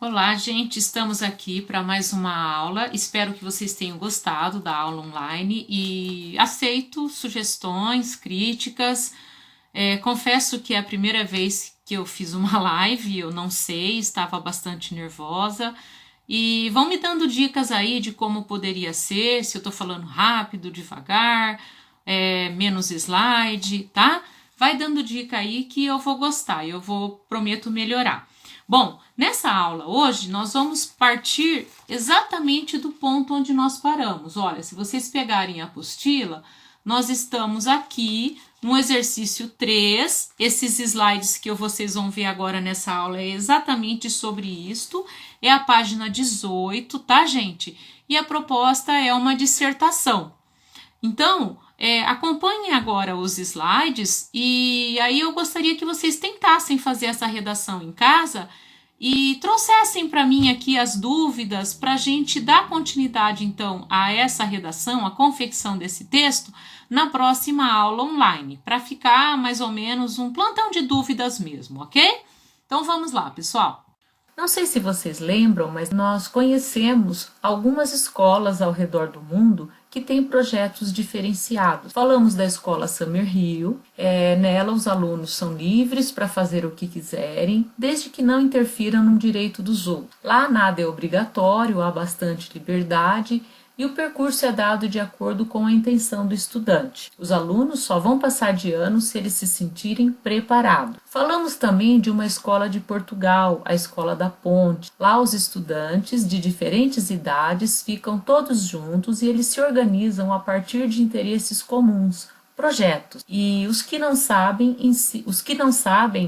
Olá, gente, estamos aqui para mais uma aula. Espero que vocês tenham gostado da aula online e aceito sugestões, críticas. Confesso que é a primeira vez que eu fiz uma live, eu não sei, estava bastante nervosa. E vão me dando dicas aí de como poderia ser, se eu estou falando rápido, devagar, menos slide, tá? Vai dando dica aí que eu vou gostar, prometo melhorar. Bom, nessa aula hoje nós vamos partir exatamente do ponto onde nós paramos. Olha, se vocês pegarem a apostila, nós estamos aqui no exercício 3. Esses slides que vocês vão ver agora nessa aula é exatamente sobre isto. É a página 18, tá, gente? E a proposta é uma dissertação. Então, acompanhem agora os slides e aí eu gostaria que vocês tentassem fazer essa redação em casa e trouxessem para mim aqui as dúvidas para a gente dar continuidade, então, a essa redação, a confecção desse texto, na próxima aula online, para ficar mais ou menos um plantão de dúvidas mesmo, ok? Então, vamos lá, pessoal. Não sei se vocês lembram, mas nós conhecemos algumas escolas ao redor do mundo que têm projetos diferenciados. Falamos da escola Summerhill, nela os alunos são livres para fazer o que quiserem, desde que não interfiram no direito dos outros. Lá nada é obrigatório, há bastante liberdade e o percurso é dado de acordo com a intenção do estudante. Os alunos só vão passar de ano se eles se sentirem preparados. Falamos também de uma escola de Portugal, a Escola da Ponte. Lá os estudantes de diferentes idades ficam todos juntos e eles se organizam a partir de interesses comuns, projetos. E os que não sabem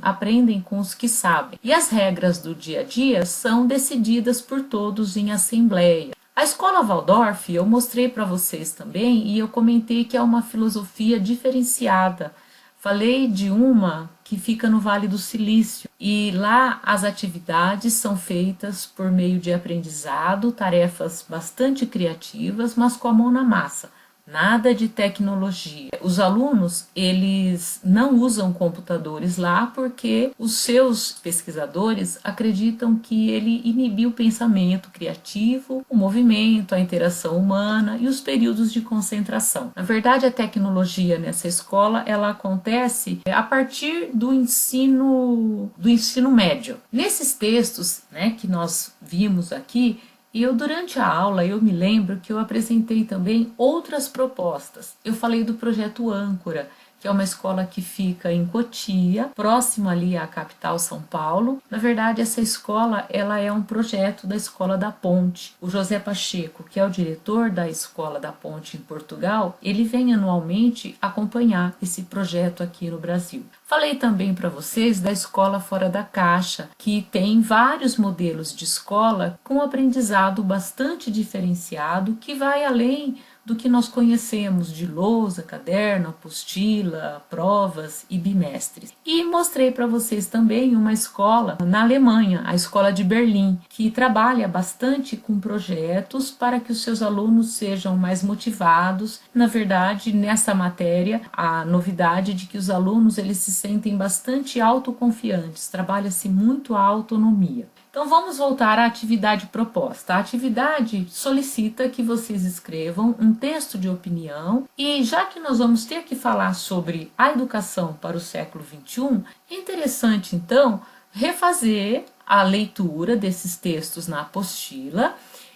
aprendem com os que sabem. E as regras do dia a dia são decididas por todos em assembleia. A escola Waldorf eu mostrei para vocês também e eu comentei que é uma filosofia diferenciada. Falei de uma que fica no Vale do Silício e lá as atividades são feitas por meio de aprendizado, tarefas bastante criativas, mas com a mão na massa. Nada de tecnologia. Os alunos, eles não usam computadores lá porque os seus pesquisadores acreditam que ele inibiu o pensamento criativo, o movimento, a interação humana e os períodos de concentração. Na verdade, a tecnologia nessa escola, ela acontece a partir do ensino médio. Nesses textos, que nós vimos aqui, durante a aula, eu me lembro que eu apresentei também outras propostas. Eu falei do projeto Âncora, que é uma escola que fica em Cotia, próximo ali à capital São Paulo. Na verdade, essa escola ela é um projeto da Escola da Ponte. O José Pacheco, que é o diretor da Escola da Ponte em Portugal, ele vem anualmente acompanhar esse projeto aqui no Brasil. Falei também para vocês da Escola Fora da Caixa, que tem vários modelos de escola com aprendizado bastante diferenciado, que vai além do que nós conhecemos de lousa, caderno, apostila, provas e bimestres. E mostrei para vocês também uma escola na Alemanha, a Escola de Berlim, que trabalha bastante com projetos para que os seus alunos sejam mais motivados. Na verdade, nessa matéria, a novidade de que os alunos eles se sentem bastante autoconfiantes, trabalha-se muito a autonomia. Então vamos voltar à atividade proposta. A atividade solicita que vocês escrevam um texto de opinião e já que nós vamos ter que falar sobre a educação para o século XXI, é interessante então refazer a leitura desses textos na apostila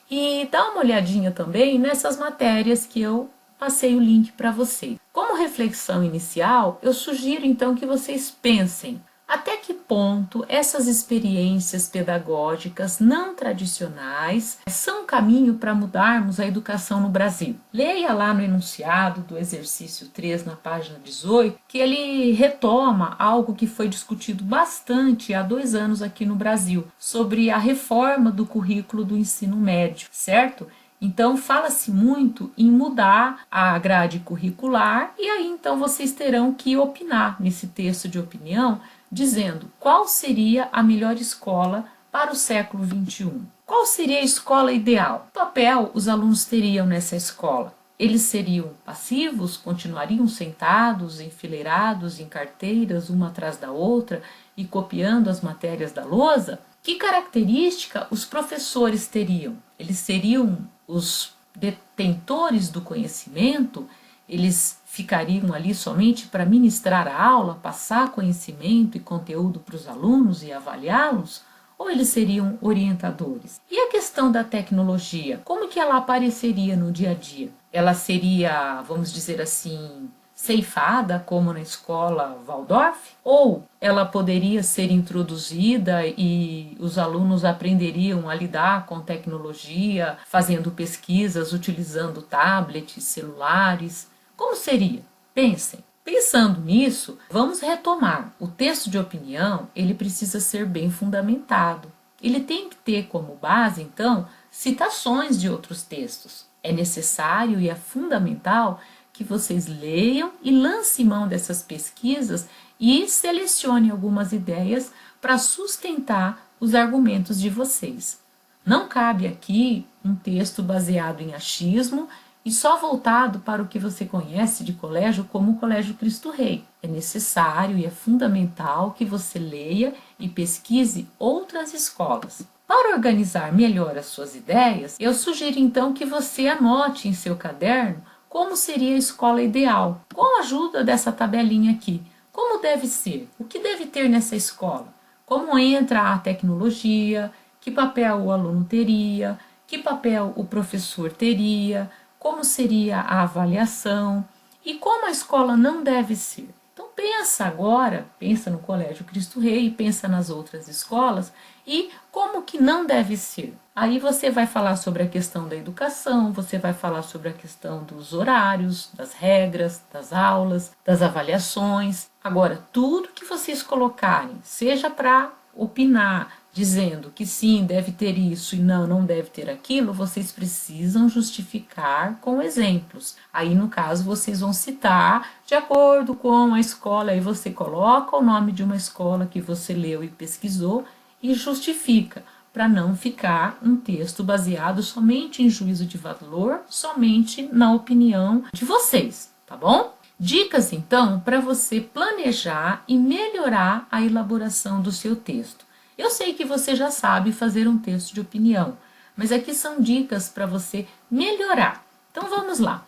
e dar uma olhadinha também nessas matérias que eu passei o link para vocês. Como reflexão inicial, eu sugiro então que vocês pensem até que ponto essas experiências pedagógicas não tradicionais são um caminho para mudarmos a educação no Brasil. Leia lá no enunciado do exercício 3, na página 18, que ele retoma algo que foi discutido bastante há 2 anos aqui no Brasil, sobre a reforma do currículo do ensino médio, certo? Então, fala-se muito em mudar a grade curricular e aí então vocês terão que opinar nesse texto de opinião dizendo qual seria a melhor escola para o século XXI. Qual seria a escola ideal? Que papel os alunos teriam nessa escola? Eles seriam passivos, continuariam sentados, enfileirados em carteiras, uma atrás da outra e copiando as matérias da lousa? Que característica os professores teriam? Eles seriam os detentores do conhecimento? Eles ficariam ali somente para ministrar a aula, passar conhecimento e conteúdo para os alunos e avaliá-los? Ou eles seriam orientadores? E a questão da tecnologia, como que ela apareceria no dia a dia? Ela seria, vamos dizer assim, ceifada, como na escola Waldorf? Ou ela poderia ser introduzida e os alunos aprenderiam a lidar com tecnologia, fazendo pesquisas, utilizando tablets, celulares? Como seria? Pensem. Pensando nisso, vamos retomar. O texto de opinião, ele precisa ser bem fundamentado. Ele tem que ter como base, então, citações de outros textos. É necessário e é fundamental que vocês leiam e lancem mão dessas pesquisas e selecionem algumas ideias para sustentar os argumentos de vocês. Não cabe aqui um texto baseado em achismo e só voltado para o que você conhece de colégio como o Colégio Cristo Rei. É necessário e é fundamental que você leia e pesquise outras escolas. Para organizar melhor as suas ideias, eu sugiro então que você anote em seu caderno como seria a escola ideal, com a ajuda dessa tabelinha aqui. Como deve ser? O que deve ter nessa escola? Como entra a tecnologia? Que papel o aluno teria? Que papel o professor teria? Como seria a avaliação e como a escola não deve ser. Então pensa agora, pensa no Colégio Cristo Rei, pensa nas outras escolas e como que não deve ser. Aí você vai falar sobre a questão da educação, você vai falar sobre a questão dos horários, das regras, das aulas, das avaliações. Agora, tudo que vocês colocarem, seja para opinar, dizendo que sim, deve ter isso e não, não deve ter aquilo, vocês precisam justificar com exemplos. Aí, no caso, vocês vão citar de acordo com a escola, aí você coloca o nome de uma escola que você leu e pesquisou e justifica, para não ficar um texto baseado somente em juízo de valor, somente na opinião de vocês, tá bom? Dicas, então, para você planejar e melhorar a elaboração do seu texto. Eu sei que você já sabe fazer um texto de opinião, mas aqui são dicas para você melhorar. Então vamos lá.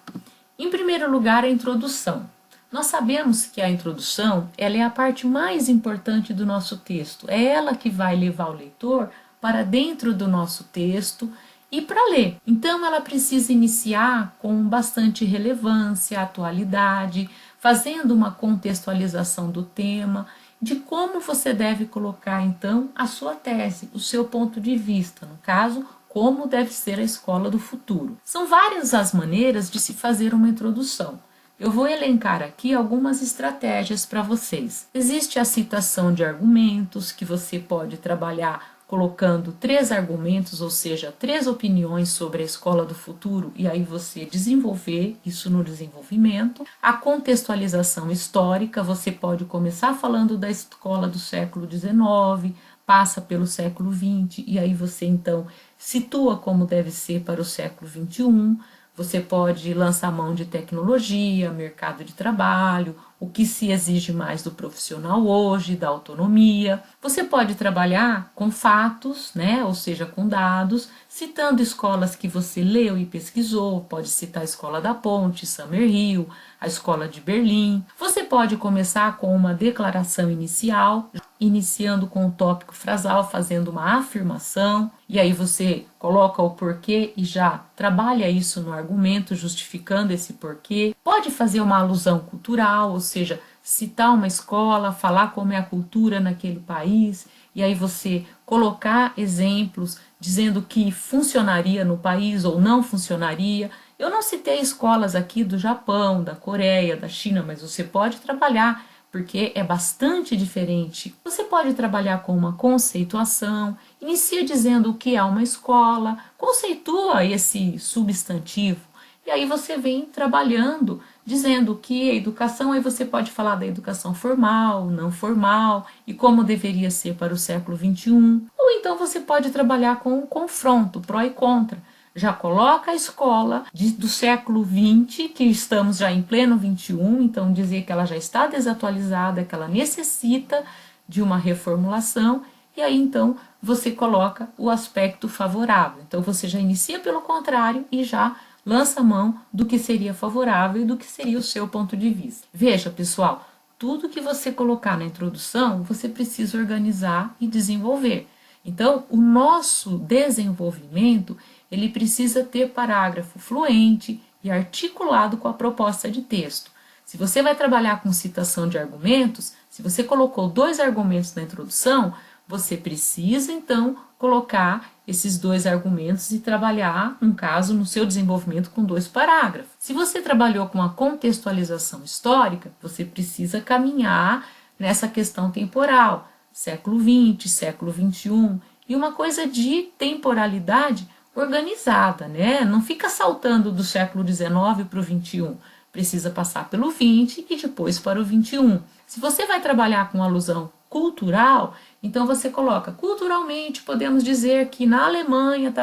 Em primeiro lugar, a introdução. Nós sabemos que a introdução ela é a parte mais importante do nosso texto. É ela que vai levar o leitor para dentro do nosso texto e para ler. Então ela precisa iniciar com bastante relevância, atualidade, fazendo uma contextualização do tema, de como você deve colocar então a sua tese, o seu ponto de vista, no caso, como deve ser a escola do futuro. São várias as maneiras de se fazer uma introdução. Eu vou elencar aqui algumas estratégias para vocês. Existe a citação de argumentos, que você pode trabalhar colocando 3 argumentos, ou seja, 3 opiniões sobre a escola do futuro, e aí você desenvolver isso no desenvolvimento. A contextualização histórica, você pode começar falando da escola do século XIX, passa pelo século XX, e aí você então situa como deve ser para o século XXI. Você pode lançar mão de tecnologia, mercado de trabalho, o que se exige mais do profissional hoje, da autonomia. Você pode trabalhar com fatos, né? Ou seja, com dados, citando escolas que você leu e pesquisou. Pode citar a Escola da Ponte, Summerhill, a Escola de Berlim. Você pode começar com uma declaração inicial, iniciando com o tópico frasal, fazendo uma afirmação, e aí você coloca o porquê e já trabalha isso no argumento, justificando esse porquê. Pode fazer uma alusão cultural, ou seja, citar uma escola, falar como é a cultura naquele país, e aí você colocar exemplos dizendo que funcionaria no país ou não funcionaria. Eu não citei escolas aqui do Japão, da Coreia, da China, mas você pode trabalhar porque é bastante diferente. Você pode trabalhar com uma conceituação, inicia dizendo o que é uma escola, conceitua esse substantivo, e aí você vem trabalhando, dizendo que a educação, aí você pode falar da educação formal, não formal, e como deveria ser para o século XXI. Ou então você pode trabalhar com o confronto, pró e contra. Já coloca a escola do século XX, que estamos já em pleno XXI, então dizer que ela já está desatualizada, que ela necessita de uma reformulação, e aí então você coloca o aspecto favorável. Então você já inicia pelo contrário e já lança a mão do que seria favorável e do que seria o seu ponto de vista. Veja, pessoal, tudo que você colocar na introdução, você precisa organizar e desenvolver. Então, o nosso desenvolvimento, ele precisa ter parágrafo fluente e articulado com a proposta de texto. Se você vai trabalhar com citação de argumentos, se você colocou 2 argumentos na introdução, você precisa então colocar esses 2 argumentos e trabalhar, no caso, no seu desenvolvimento com 2 parágrafos. Se você trabalhou com a contextualização histórica, você precisa caminhar nessa questão temporal, século XX, século XXI, e uma coisa de temporalidade organizada, né? Não fica saltando do século XIX para o XXI. Precisa passar pelo 20 e depois para o 21. Se você vai trabalhar com alusão cultural, então você coloca culturalmente, podemos dizer que na Alemanha,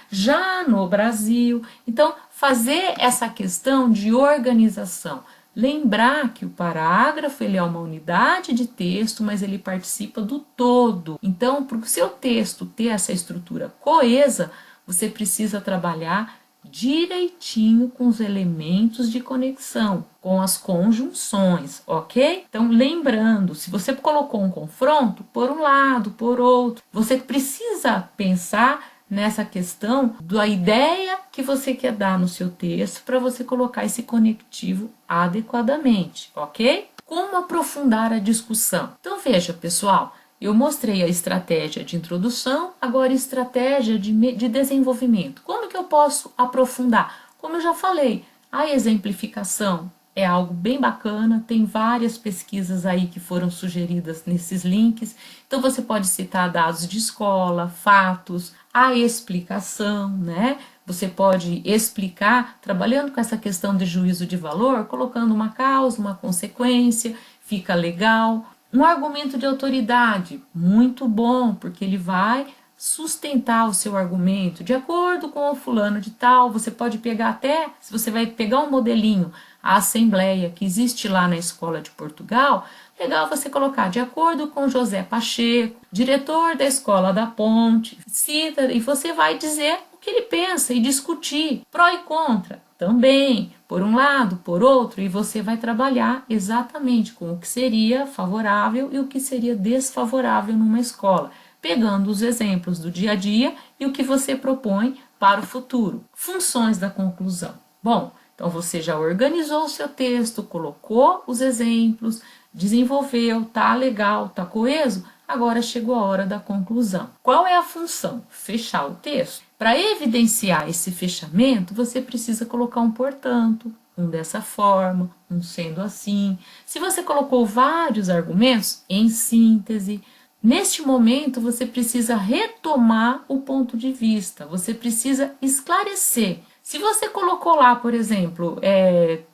já no Brasil. Então, fazer essa questão de organização. Lembrar que o parágrafo ele é uma unidade de texto, mas ele participa do todo. Então, para o seu texto ter essa estrutura coesa, você precisa trabalhar direitinho com os elementos de conexão, com as conjunções, ok? Então, lembrando, se você colocou um confronto, por um lado, por outro, você precisa pensar nessa questão da ideia que você quer dar no seu texto para você colocar esse conectivo adequadamente, ok? Como aprofundar a discussão? Então, veja, pessoal, eu mostrei a estratégia de introdução, agora estratégia de desenvolvimento. Como que eu posso aprofundar? Como eu já falei, a exemplificação é algo bem bacana, tem várias pesquisas aí que foram sugeridas nesses links. Então você pode citar dados de escola, fatos, a explicação, né? Você pode explicar, trabalhando com essa questão de juízo de valor, colocando uma causa, uma consequência, fica legal. Um argumento de autoridade, muito bom, porque ele vai sustentar o seu argumento de acordo com o fulano de tal. Você pode pegar até, se você vai pegar um modelinho, a assembleia que existe lá na Escola de Portugal, legal você colocar de acordo com José Pacheco, diretor da Escola da Ponte, cita, e você vai dizer o que ele pensa e discutir, pró e contra. Também, por um lado, por outro, e você vai trabalhar exatamente com o que seria favorável e o que seria desfavorável numa escola, pegando os exemplos do dia a dia e o que você propõe para o futuro. Funções da conclusão. Bom, então você já organizou o seu texto, colocou os exemplos, desenvolveu, tá legal, tá coeso, agora chegou a hora da conclusão. Qual é a função? Fechar o texto. Para evidenciar esse fechamento, você precisa colocar um portanto, um dessa forma, um sendo assim. Se você colocou vários argumentos, em síntese, neste momento você precisa retomar o ponto de vista, você precisa esclarecer. Se você colocou lá, por exemplo,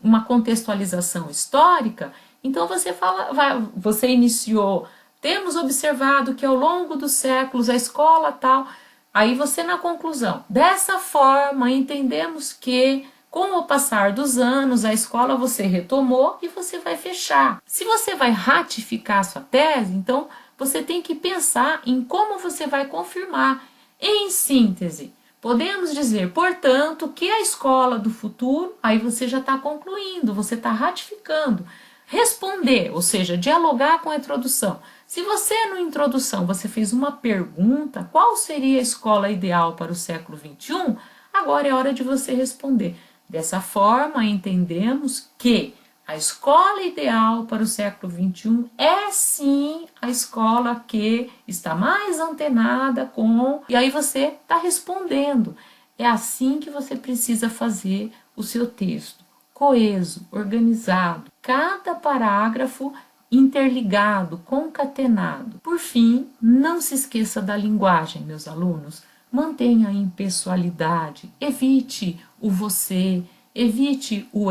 uma contextualização histórica, então você iniciou, temos observado que ao longo dos séculos a escola tal, aí você na conclusão, dessa forma entendemos que com o passar dos anos a escola você retomou e você vai fechar. Se você vai ratificar a sua tese, então você tem que pensar em como você vai confirmar. Em síntese, podemos dizer, portanto, que a escola do futuro, aí você já está concluindo, você está ratificando. Responder, ou seja, dialogar com a introdução. Se você, na introdução, você fez uma pergunta, qual seria a escola ideal para o século XXI? Agora é hora de você responder. Dessa forma, entendemos que a escola ideal para o século XXI é sim a escola que está mais antenada com... E aí você está respondendo. É assim que você precisa fazer o seu texto. Coeso, organizado, cada parágrafo interligado, concatenado. Por fim, não se esqueça da linguagem, meus alunos. Mantenha a impessoalidade, evite o você, evite o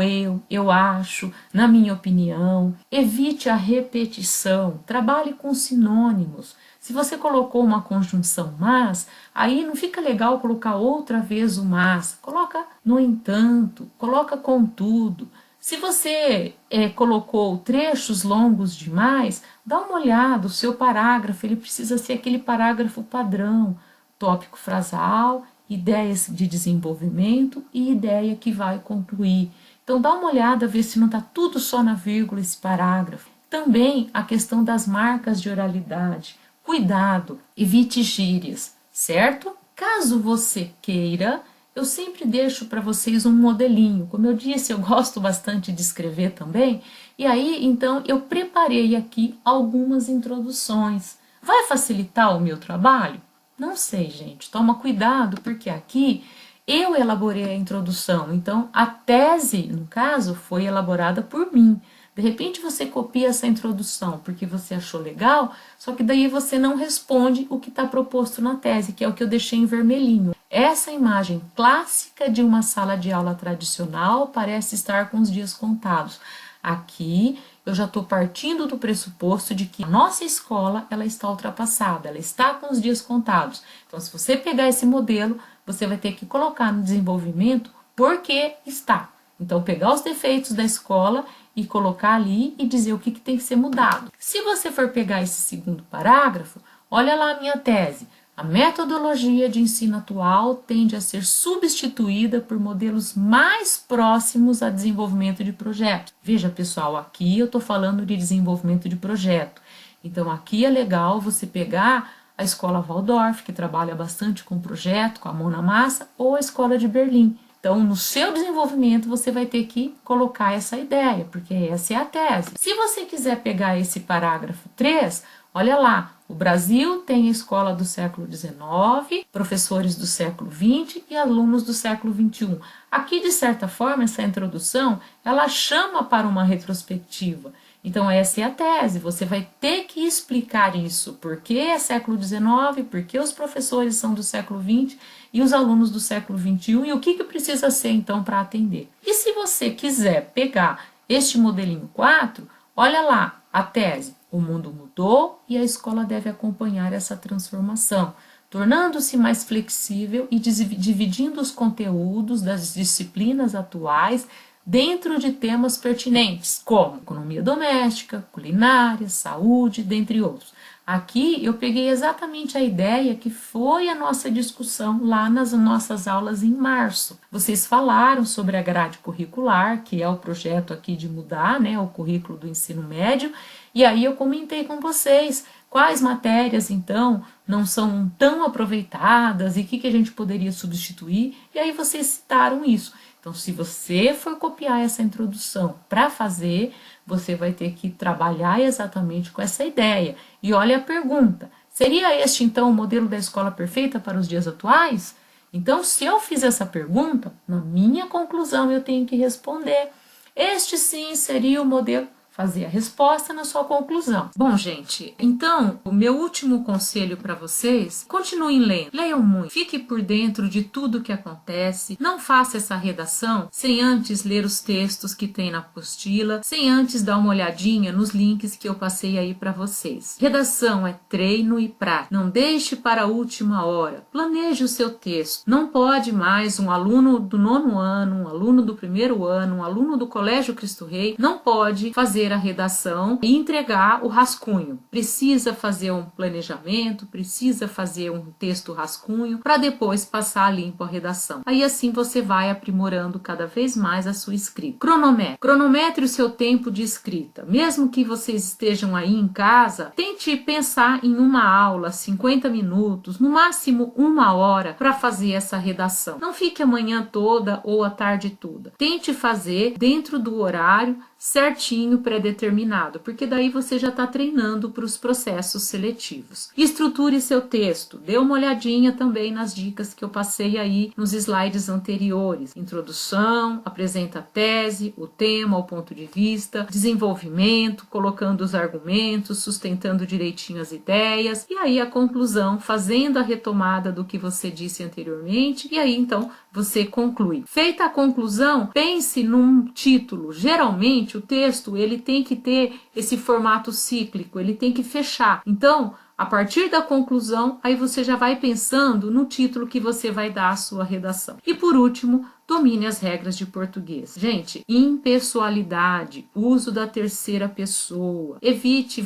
eu acho, na minha opinião, evite a repetição, trabalhe com sinônimos. Se você colocou uma conjunção mas, aí não fica legal colocar outra vez o mas. Coloca no entanto, coloca contudo. Se você colocou trechos longos demais, dá uma olhada, o seu parágrafo, ele precisa ser aquele parágrafo padrão, tópico frasal, ideias de desenvolvimento e ideia que vai concluir. Então dá uma olhada, ver se não está tudo só na vírgula esse parágrafo. Também a questão das marcas de oralidade. Cuidado, evite gírias, certo? Caso você queira, eu sempre deixo para vocês um modelinho. Como eu disse, eu gosto bastante de escrever também. E aí, então, eu preparei aqui algumas introduções. Vai facilitar o meu trabalho? Não sei, gente. Toma cuidado, porque aqui eu elaborei a introdução. Então, a tese, no caso, foi elaborada por mim. De repente você copia essa introdução porque você achou legal, só que daí você não responde o que está proposto na tese, que é o que eu deixei em vermelhinho. Essa imagem clássica de uma sala de aula tradicional parece estar com os dias contados. Aqui eu já estou partindo do pressuposto de que a nossa escola ela está ultrapassada, ela está com os dias contados. Então, se você pegar esse modelo, você vai ter que colocar no desenvolvimento porque está. Então, pegar os defeitos da escola e colocar ali e dizer o que tem que ser mudado. Se você for pegar esse segundo parágrafo, olha lá a minha tese. A metodologia de ensino atual tende a ser substituída por modelos mais próximos a desenvolvimento de projeto. Veja, pessoal, aqui eu estou falando de desenvolvimento de projeto. Então, aqui é legal você pegar a Escola Waldorf, que trabalha bastante com projeto, com a mão na massa, ou a Escola de Berlim. Então, no seu desenvolvimento, você vai ter que colocar essa ideia, porque essa é a tese. Se você quiser pegar esse parágrafo 3, olha lá, o Brasil tem a escola do século XIX, professores do século XX e alunos do século XXI. Aqui, de certa forma, essa introdução, ela chama para uma retrospectiva. Então, essa é a tese, você vai ter que explicar isso, por que é século XIX, por que os professores são do século XX e os alunos do século XXI e o que precisa ser, então, para atender. E se você quiser pegar este modelinho 4, olha lá a tese, o mundo mudou e a escola deve acompanhar essa transformação, tornando-se mais flexível e dividindo os conteúdos das disciplinas atuais dentro de temas pertinentes, como economia doméstica, culinária, saúde, dentre outros. Aqui eu peguei exatamente a ideia que foi a nossa discussão lá nas nossas aulas em março. Vocês falaram sobre a grade curricular, que é o projeto aqui de mudar, né, o currículo do ensino médio, e aí eu comentei com vocês quais matérias, então, não são tão aproveitadas e o que a gente poderia substituir, e aí vocês citaram isso. Então, se você for copiar essa introdução para fazer, você vai ter que trabalhar exatamente com essa ideia. E olha a pergunta, seria este então o modelo da escola perfeita para os dias atuais? Então, se eu fiz essa pergunta, na minha conclusão eu tenho que responder. Este sim seria o modelo. Fazer a resposta na sua conclusão. Bom, gente, então, o meu último conselho para vocês, continuem lendo, leiam muito, fique por dentro de tudo que acontece, não faça essa redação sem antes ler os textos que tem na apostila, sem antes dar uma olhadinha nos links que eu passei aí para vocês. Redação é treino e prática, não deixe para a última hora, planeje o seu texto, não pode mais um aluno do 9º ano, um aluno do 1º ano, um aluno do Colégio Cristo Rei, não pode fazer a redação e entregar o rascunho. Precisa fazer um planejamento, precisa fazer um texto rascunho para depois passar limpo a redação. Aí assim você vai aprimorando cada vez mais a sua escrita. Cronometre. Cronometre o seu tempo de escrita. Mesmo que vocês estejam aí em casa, tente pensar em uma aula, 50 minutos, no máximo 1 hora para fazer essa redação. Não fique a manhã toda ou a tarde toda. Tente fazer dentro do horário certinho, pré-determinado, porque daí você já está treinando para os processos seletivos. Estruture seu texto, dê uma olhadinha também nas dicas que eu passei aí nos slides anteriores. Introdução, apresenta a tese, o tema, o ponto de vista, desenvolvimento, colocando os argumentos, sustentando direitinho as ideias, e aí a conclusão, fazendo a retomada do que você disse anteriormente, e aí então você conclui. Feita a conclusão, pense num título. Geralmente o texto ele tem que ter esse formato cíclico, ele tem que fechar. Então, A partir da conclusão, aí você já vai pensando no título que você vai dar à sua redação. E por último, domine as regras de português. Gente, impessoalidade, uso da terceira pessoa, evite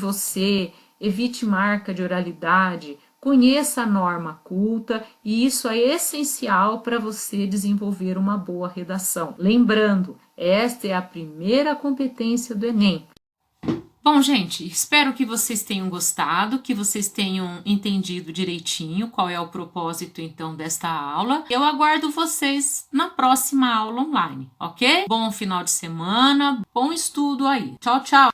marca de oralidade, conheça a norma culta e isso é essencial para você desenvolver uma boa redação. Lembrando, esta é a primeira competência do Enem. Bom, gente, espero que vocês tenham gostado, que vocês tenham entendido direitinho qual é o propósito, então, desta aula. Eu aguardo vocês na próxima aula online, ok? Bom final de semana, bom estudo aí. Tchau, tchau!